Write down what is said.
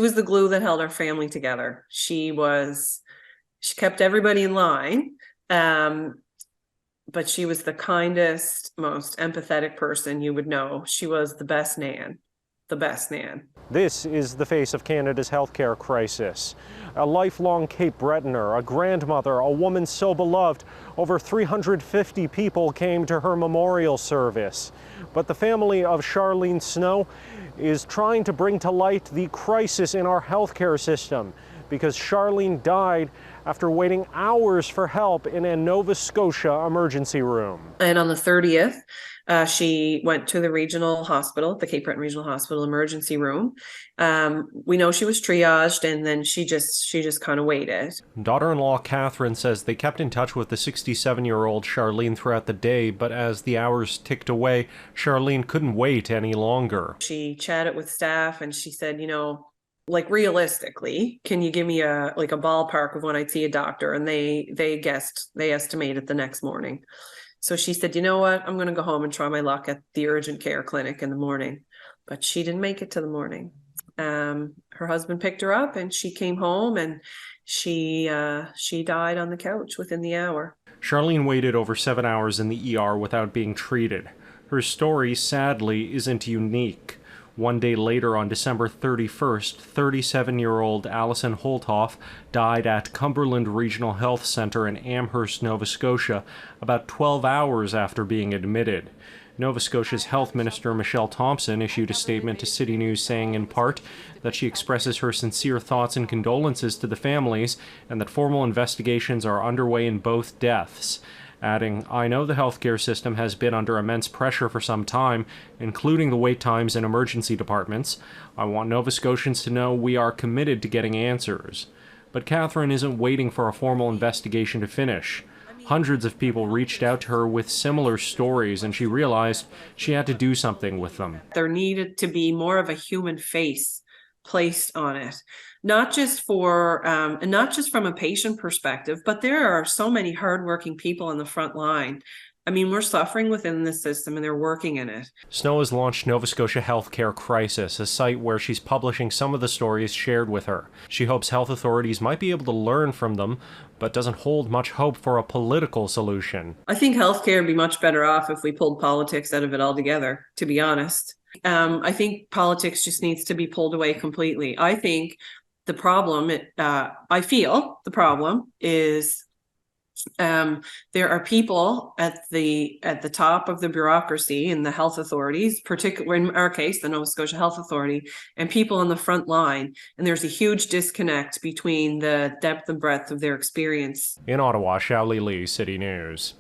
the glue that held our family together. She kept everybody in line. But she was the kindest, most empathetic person you would know. She was the best Nan, the best Nan. This is the face of Canada's healthcare crisis. A lifelong Cape Bretoner, a grandmother, a woman so beloved, over 350 people came to her memorial service. But the family of Charlene Snow is trying to bring to light the crisis in our healthcare system, because Charlene died after waiting hours for help in a Nova Scotia emergency room. And on the 30th, she went to the regional hospital, the Cape Breton Regional Hospital emergency room. We know she was triaged, and then she just kind of waited. Daughter-in-law Catherine says they kept in touch with the 67-year-old Charlene throughout the day, but as the hours ticked away, Charlene couldn't wait any longer. She chatted with staff, and she said, like, realistically, can you give me a ballpark of when I'd see a doctor? And they estimated the next morning. So she said, you know what, I'm going to go home and try my luck at the urgent care clinic in the morning. But she didn't make it to the morning. Her husband picked her up, and she came home, and she died on the couch within the hour. Charlene waited over 7 hours in the ER without being treated. Her story, sadly, isn't unique. One day later, on December 31st, 37-year-old Allison Holthoff died at Cumberland Regional Health Centre in Amherst, Nova Scotia, about 12 hours after being admitted. Nova Scotia's Health Minister Michelle Thompson issued a statement to CityNews saying, in part, that she expresses her sincere thoughts and condolences to the families and that formal investigations are underway in both deaths. Adding, I know the healthcare system has been under immense pressure for some time, including the wait times in emergency departments. I want Nova Scotians to know we are committed to getting answers. But Catherine isn't waiting for a formal investigation to finish. Hundreds of people reached out to her with similar stories, and she realized she had to do something with them. There needed to be more of a human face placed on it, not just from a patient perspective, but there are so many hardworking people on the front line. I mean, we're suffering within the system, and they're working in it. Snow has launched Nova Scotia Healthcare Crisis, a site where she's publishing some of the stories shared with her. She hopes health authorities might be able to learn from them, but doesn't hold much hope for a political solution. I think healthcare would be much better off if we pulled politics out of it altogether, to be honest. I think politics just needs to be pulled away completely. I think the problem, I feel the problem is there are people at the top of the bureaucracy in the health authorities, particularly in our case, the Nova Scotia Health Authority, and people on the front line. And there's a huge disconnect between the depth and breadth of their experience. In Ottawa, Charlene Snow, City News.